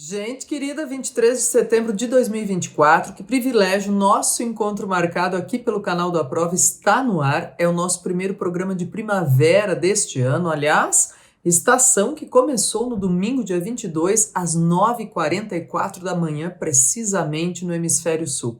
Gente querida, 23 de setembro de 2024, que privilégio, nosso encontro marcado aqui pelo canal do Aprova está no ar, é o nosso primeiro programa de primavera deste ano, aliás, estação que começou no domingo, dia 22, às 9h44 da manhã, precisamente no Hemisfério Sul.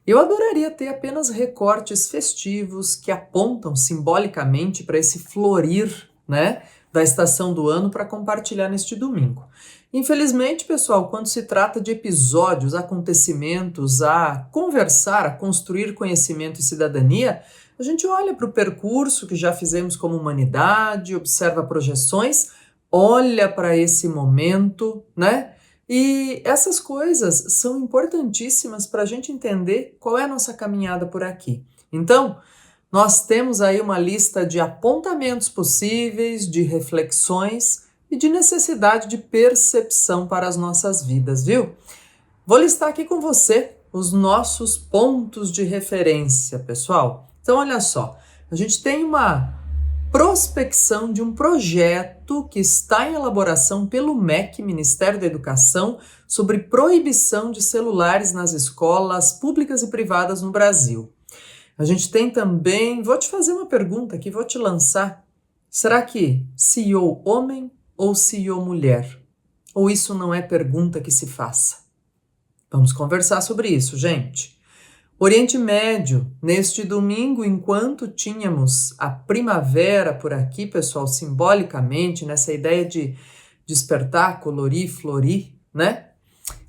Eu adoraria ter apenas recortes festivos que apontam simbolicamente para esse florir, né, da estação do ano para compartilhar neste domingo. Infelizmente, pessoal, quando se trata de episódios, acontecimentos, a conversar, a construir conhecimento e cidadania, a gente olha para o percurso que já fizemos como humanidade, observa projeções, olha para esse momento, né? E essas coisas são importantíssimas para a gente entender qual é a nossa caminhada por aqui. Então, nós temos aí uma lista de apontamentos possíveis, de reflexões e de necessidade de percepção para as nossas vidas, viu? Vou listar aqui com você os nossos pontos de referência, pessoal. Então, olha só, a gente tem uma prospecção de um projeto que está em elaboração pelo MEC, Ministério da Educação, sobre proibição de celulares nas escolas públicas e privadas no Brasil. A gente tem também, vou te fazer uma pergunta aqui, vou te lançar. Será que CEO homem ou CEO mulher? Ou isso não é pergunta que se faça? Vamos conversar sobre isso, gente. Oriente Médio, neste domingo, enquanto tínhamos a primavera por aqui, pessoal, simbolicamente, nessa ideia de despertar, colorir, florir, né?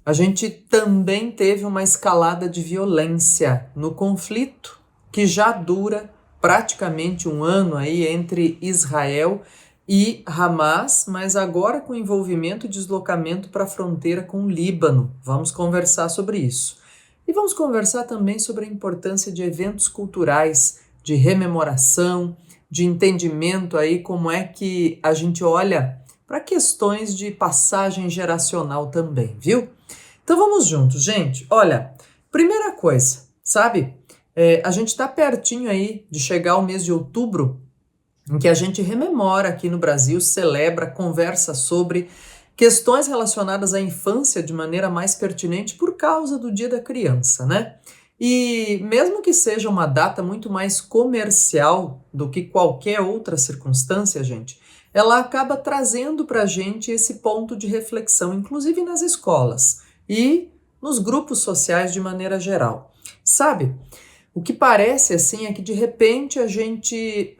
A gente também teve uma escalada de violência no conflito que já dura praticamente um ano aí entre Israel e Hamas, mas agora com envolvimento e deslocamento para a fronteira com o Líbano. Vamos conversar sobre isso. E vamos conversar também sobre a importância de eventos culturais, de rememoração, de entendimento aí como é que a gente olha para questões de passagem geracional também, viu? Então vamos juntos, gente. Olha, primeira coisa, sabe? A gente está pertinho aí de chegar ao mês de outubro, em que a gente rememora aqui no Brasil, celebra, conversa sobre questões relacionadas à infância de maneira mais pertinente por causa do Dia da Criança, né? E mesmo que seja uma data muito mais comercial do que qualquer outra circunstância, gente, ela acaba trazendo para a gente esse ponto de reflexão, inclusive nas escolas e nos grupos sociais de maneira geral. Sabe, o que parece assim é que de repente a gente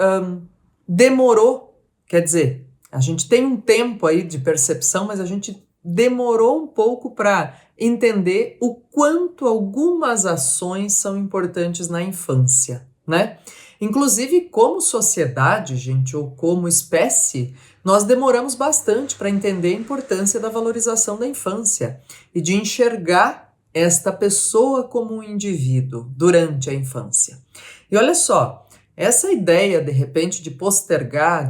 demorou, quer dizer, a gente tem um tempo aí de percepção, mas a gente demorou um pouco para entender o quanto algumas ações são importantes na infância, né? Inclusive, como sociedade, gente, ou como espécie, nós demoramos bastante para entender a importância da valorização da infância e de enxergar esta pessoa como um indivíduo durante a infância. E olha só, essa ideia, de repente, de postergar,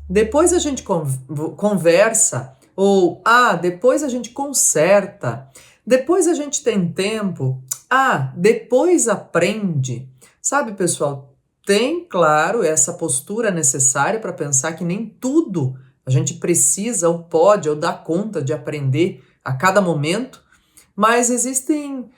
depois a gente conversa, ou depois a gente conserta, depois a gente tem tempo, depois aprende. Sabe, pessoal, tem, claro, essa postura necessária para pensar que nem tudo a gente precisa, ou pode, ou dá conta de aprender a cada momento, mas existem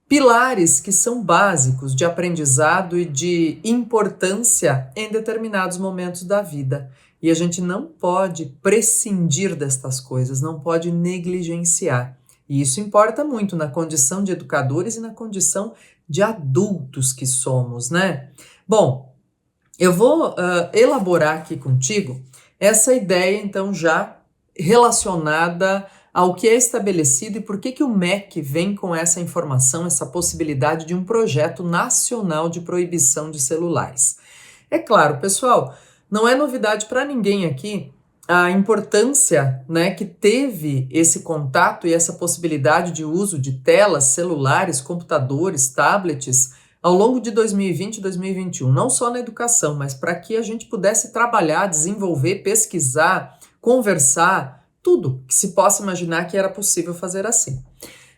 pilares que são básicos de aprendizado e de importância em determinados momentos da vida. E a gente não pode prescindir destas coisas, não pode negligenciar. E isso importa muito na condição de educadores e na condição de adultos que somos, né? Bom, eu vou elaborar aqui contigo essa ideia, então, já relacionada ao que é estabelecido e por que o MEC vem com essa informação, essa possibilidade de um projeto nacional de proibição de celulares. É claro, pessoal, não é novidade para ninguém aqui a importância, né, que teve esse contato e essa possibilidade de uso de telas, celulares, computadores, tablets ao longo de 2020 e 2021, não só na educação, mas para que a gente pudesse trabalhar, desenvolver, pesquisar, conversar, tudo que se possa imaginar que era possível fazer assim.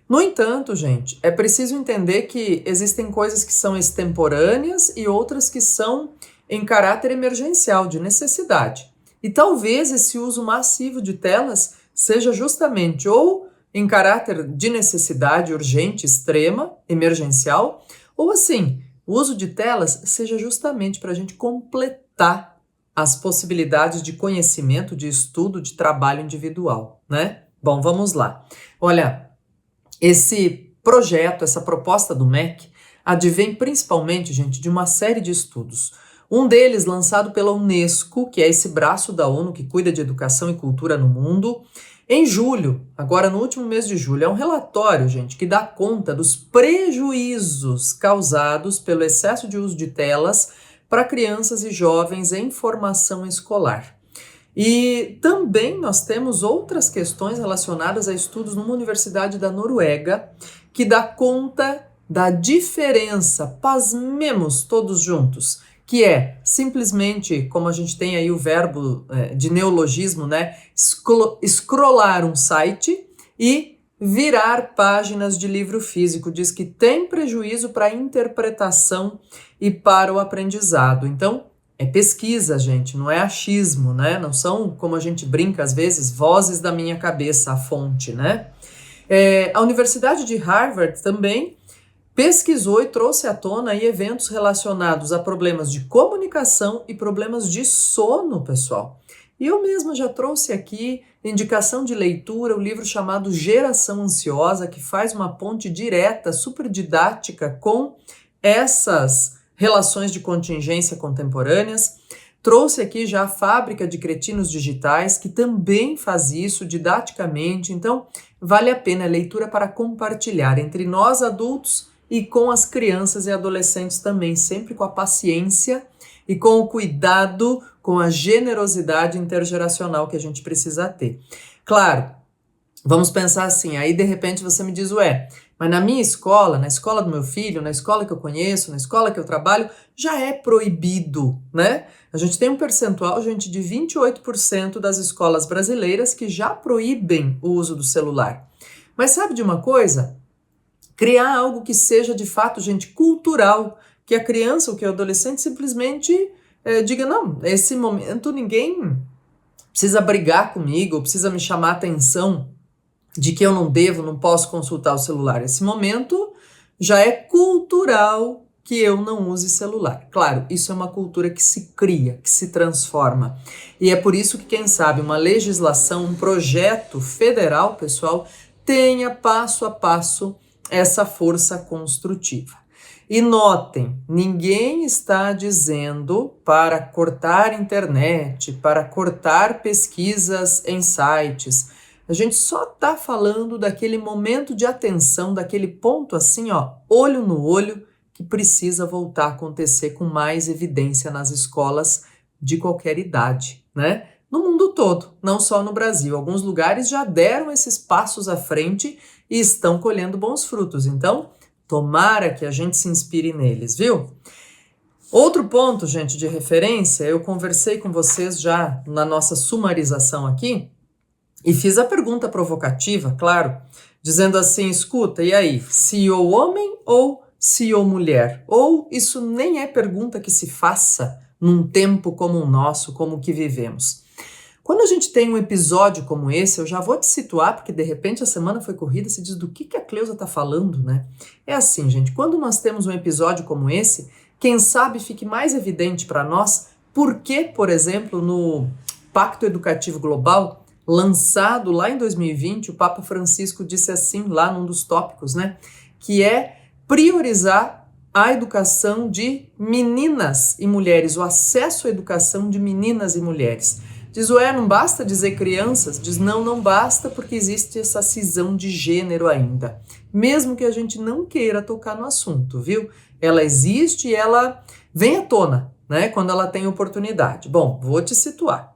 No entanto, gente, é preciso entender que existem coisas que são extemporâneas e outras que são em caráter emergencial, de necessidade. E talvez esse uso massivo de telas seja justamente ou em caráter de necessidade urgente, extrema, emergencial, ou assim, o uso de telas seja justamente para a gente completar as possibilidades de conhecimento, de estudo, de trabalho individual, né? Bom, vamos lá. Olha, esse projeto, essa proposta do MEC, advém principalmente, gente, de uma série de estudos. Um deles lançado pela Unesco, que é esse braço da ONU que cuida de educação e cultura no mundo, em julho, agora no último mês de julho. É um relatório, gente, que dá conta dos prejuízos causados pelo excesso de uso de telas para crianças e jovens em formação escolar. E também nós temos outras questões relacionadas a estudos numa universidade da Noruega, que dá conta da diferença, pasmemos todos juntos, que é simplesmente, como a gente tem aí o verbo de neologismo, né, scrollar um site e virar páginas de livro físico. Diz que tem prejuízo para a interpretação e para o aprendizado. Então, é pesquisa, gente, não é achismo, né? Não são, como a gente brinca às vezes, vozes da minha cabeça, a fonte, né? A Universidade de Harvard também pesquisou e trouxe à tona aí eventos relacionados a problemas de comunicação e problemas de sono, pessoal. E eu mesma já trouxe aqui indicação de leitura, o livro chamado Geração Ansiosa, que faz uma ponte direta, super didática com essas relações de contingência contemporâneas. Trouxe aqui já a Fábrica de Cretinos Digitais, que também faz isso didaticamente. Então, vale a pena, é leitura para compartilhar entre nós adultos e com as crianças e adolescentes também, sempre com a paciência e com o cuidado, com a generosidade intergeracional que a gente precisa ter. Claro, vamos pensar assim, aí de repente você me diz, mas na minha escola, na escola do meu filho, na escola que eu conheço, na escola que eu trabalho, já é proibido, né? A gente tem um percentual, gente, de 28% das escolas brasileiras que já proíbem o uso do celular. Mas sabe de uma coisa? Criar algo que seja de fato, gente, cultural, que a criança ou que o adolescente simplesmente diga, não, nesse momento ninguém precisa brigar comigo, precisa me chamar a atenção de que eu não posso consultar o celular. Esse momento já é cultural que eu não use celular. Claro, isso é uma cultura que se cria, que se transforma. E é por isso que, quem sabe, uma legislação, um projeto federal, pessoal, tenha passo a passo essa força construtiva. E notem, ninguém está dizendo para cortar internet, para cortar pesquisas em sites. A gente só está falando daquele momento de atenção, daquele ponto assim, olho no olho, que precisa voltar a acontecer com mais evidência nas escolas de qualquer idade, né? No mundo todo, não só no Brasil. Alguns lugares já deram esses passos à frente e estão colhendo bons frutos. Então, tomara que a gente se inspire neles, viu? Outro ponto, gente, de referência, eu conversei com vocês já na nossa sumarização aqui e fiz a pergunta provocativa, claro, dizendo assim, escuta, e aí, CEO homem ou CEO mulher? Ou isso nem é pergunta que se faça num tempo como o nosso, como o que vivemos. Quando a gente tem um episódio como esse, eu já vou te situar, porque de repente a semana foi corrida, você diz do que a Cleusa está falando, né? É assim, gente, quando nós temos um episódio como esse, quem sabe fique mais evidente para nós por que, por exemplo, no Pacto Educativo Global, lançado lá em 2020, o Papa Francisco disse assim, lá num dos tópicos, né? Que é priorizar a educação de meninas e mulheres, o acesso à educação de meninas e mulheres. Diz, não basta dizer crianças? Diz, não basta porque existe essa cisão de gênero ainda. Mesmo que a gente não queira tocar no assunto, viu? Ela existe e ela vem à tona, né? Quando ela tem oportunidade. Bom, vou te situar.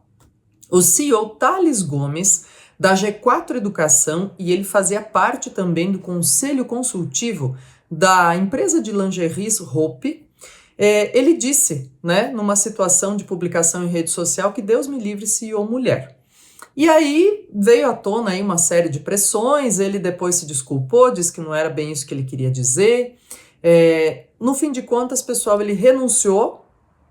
O CEO Thales Gomes, da G4 Educação, e ele fazia parte também do conselho consultivo da empresa de lingeries Hope, ele disse, né, numa situação de publicação em rede social, que Deus me livre CEO mulher. E aí veio à tona aí uma série de pressões, ele depois se desculpou, disse que não era bem isso que ele queria dizer. No fim de contas, pessoal, ele renunciou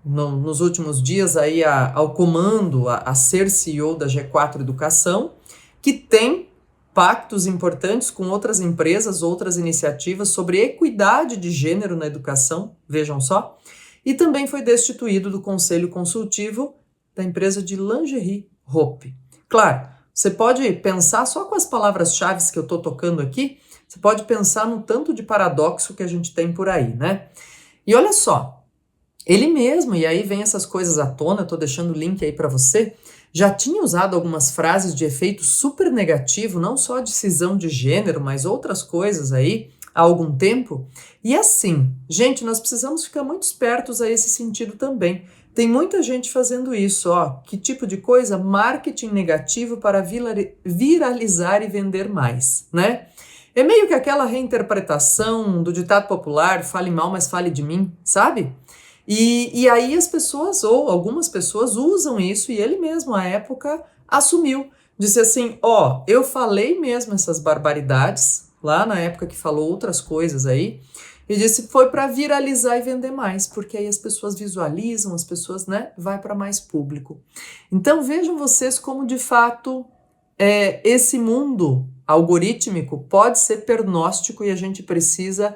nos últimos dias aí ao comando, a ser CEO da G4 Educação, que tem pactos importantes com outras empresas, outras iniciativas sobre equidade de gênero na educação, vejam só, e também foi destituído do conselho consultivo da empresa de lingerie Hope. Claro, você pode pensar só com as palavras-chave que eu estou tocando aqui, você pode pensar no tanto de paradoxo que a gente tem por aí, né? E olha só, ele mesmo, e aí vem essas coisas à tona, estou deixando o link aí para você, já tinha usado algumas frases de efeito super negativo, não só de cisão de gênero, mas outras coisas aí, há algum tempo. E assim, gente, nós precisamos ficar muito espertos a esse sentido também. Tem muita gente fazendo isso, ó. Que tipo de coisa? Marketing negativo para viralizar e vender mais, né? É meio que aquela reinterpretação do ditado popular, fale mal, mas fale de mim, sabe? E aí as pessoas, ou algumas pessoas, usam isso, e ele mesmo, à época, assumiu. Disse assim, ó, eu falei mesmo essas barbaridades, lá na época que falou outras coisas aí, e disse foi para viralizar e vender mais, porque aí as pessoas visualizam, as pessoas, né, vai para mais público. Então vejam vocês como, de fato, esse mundo algorítmico pode ser pernóstico e a gente precisa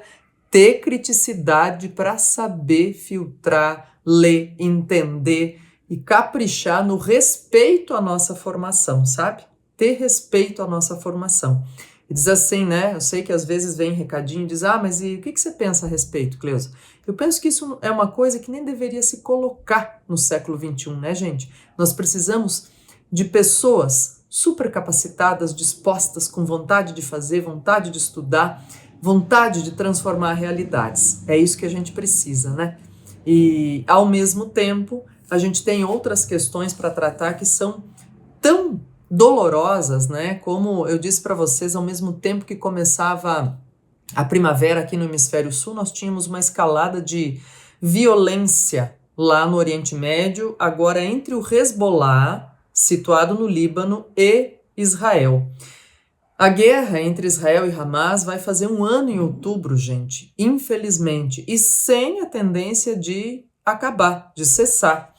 ter criticidade para saber filtrar, ler, entender e caprichar no respeito à nossa formação, sabe? Ter respeito à nossa formação. E diz assim, né? Eu sei que às vezes vem recadinho e diz, mas e o que você pensa a respeito, Cleusa? Eu penso que isso é uma coisa que nem deveria se colocar no século XXI, né, gente? Nós precisamos de pessoas super capacitadas, dispostas, com vontade de fazer, vontade de estudar, vontade de transformar realidades. É isso que a gente precisa, né? E, ao mesmo tempo, a gente tem outras questões para tratar que são tão dolorosas, né? Como eu disse para vocês, ao mesmo tempo que começava a primavera aqui no Hemisfério Sul, nós tínhamos uma escalada de violência lá no Oriente Médio, agora entre o Hezbollah, situado no Líbano, e Israel. A guerra entre Israel e Hamas vai fazer 1 ano em outubro, gente, infelizmente, e sem a tendência de acabar, de cessar.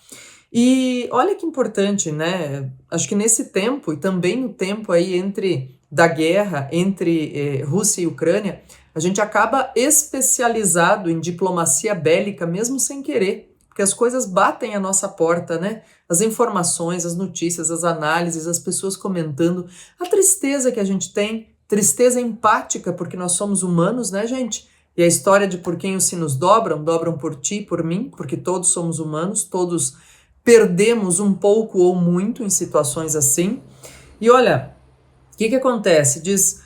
E olha que importante, né? Acho que nesse tempo, e também no tempo aí da guerra entre Rússia e Ucrânia, a gente acaba especializado em diplomacia bélica, mesmo sem querer, porque as coisas batem à nossa porta, né? As informações, as notícias, as análises, as pessoas comentando, a tristeza que a gente tem, tristeza empática, porque nós somos humanos, né, gente? E a história de por quem os sinos dobram, dobram por ti, por mim, porque todos somos humanos, todos perdemos um pouco ou muito em situações assim. E olha, o que acontece? Diz,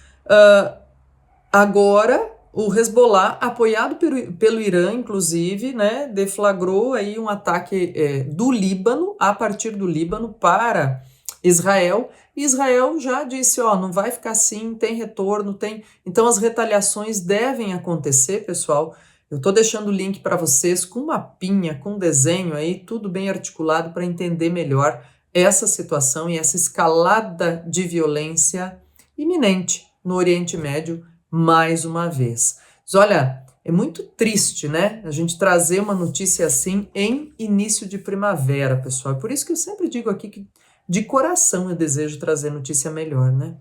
agora o Hezbollah, apoiado pelo Irã, inclusive, né, deflagrou aí um ataque do Líbano, a partir do Líbano, para Israel. E Israel já disse, não vai ficar assim, tem retorno, tem... Então as retaliações devem acontecer, pessoal. Eu estou deixando o link para vocês com mapinha, com desenho aí, tudo bem articulado para entender melhor essa situação e essa escalada de violência iminente no Oriente Médio, mais uma vez. Mas olha, é muito triste, né? A gente trazer uma notícia assim em início de primavera, pessoal. É por isso que eu sempre digo aqui que de coração eu desejo trazer notícia melhor, né?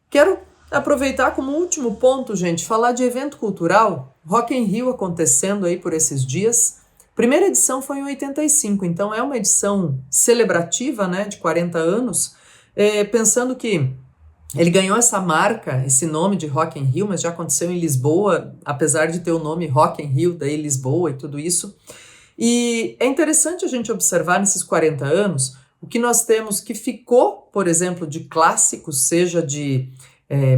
Quero aproveitar como último ponto, gente, falar de evento cultural, Rock in Rio acontecendo aí por esses dias. Primeira edição foi em 85, então é uma edição celebrativa, né, de 40 anos, pensando que ele ganhou essa marca, esse nome de Rock in Rio, mas já aconteceu em Lisboa, apesar de ter o nome Rock in Rio, daí Lisboa e tudo isso. E é interessante a gente observar nesses 40 anos o que nós temos que ficou, por exemplo, de clássicos, seja de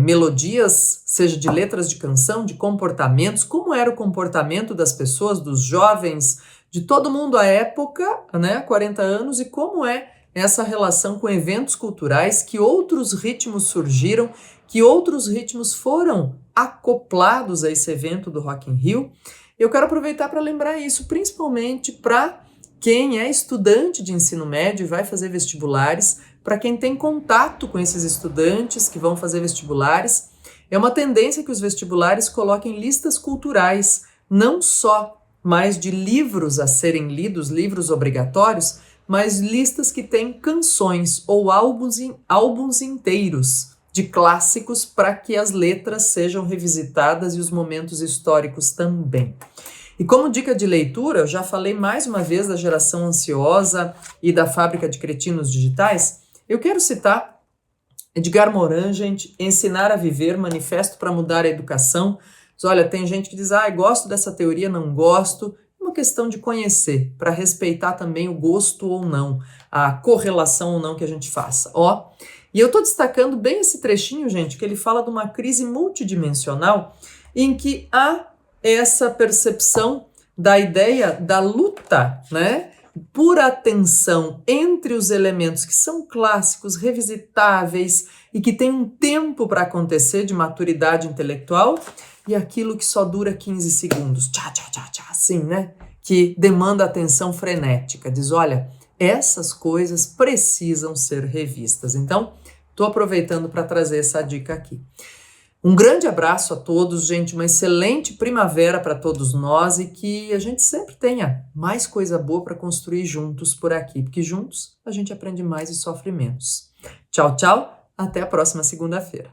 melodias, seja de letras de canção, de comportamentos, como era o comportamento das pessoas, dos jovens, de todo mundo à época, né, 40 anos, e como é essa relação com eventos culturais, que outros ritmos surgiram, que outros ritmos foram acoplados a esse evento do Rock in Rio. Eu quero aproveitar para lembrar isso, principalmente para quem é estudante de ensino médio e vai fazer vestibulares, para quem tem contato com esses estudantes que vão fazer vestibulares. É uma tendência que os vestibulares coloquem listas culturais, não só mais de livros a serem lidos, livros obrigatórios, mas listas que têm canções ou álbuns inteiros de clássicos para que as letras sejam revisitadas e os momentos históricos também. E como dica de leitura, eu já falei mais uma vez da Geração Ansiosa e da Fábrica de Cretinos Digitais. Eu quero citar Edgar Morin, gente, Ensinar a Viver, Manifesto para Mudar a Educação. Mas, olha, tem gente que diz, gosto dessa teoria, não gosto. É uma questão de conhecer, para respeitar também o gosto ou não, a correlação ou não que a gente faça. E eu estou destacando bem esse trechinho, gente, que ele fala de uma crise multidimensional em que há essa percepção da ideia da luta, né, por atenção entre os elementos que são clássicos, revisitáveis e que tem um tempo para acontecer de maturidade intelectual e aquilo que só dura 15 segundos, assim, né, que demanda atenção frenética. Diz, olha, essas coisas precisam ser revistas. Então, estou aproveitando para trazer essa dica aqui. Um grande abraço a todos, gente, uma excelente primavera para todos nós e que a gente sempre tenha mais coisa boa para construir juntos por aqui, porque juntos a gente aprende mais e sofre menos. Tchau, tchau, até a próxima segunda-feira.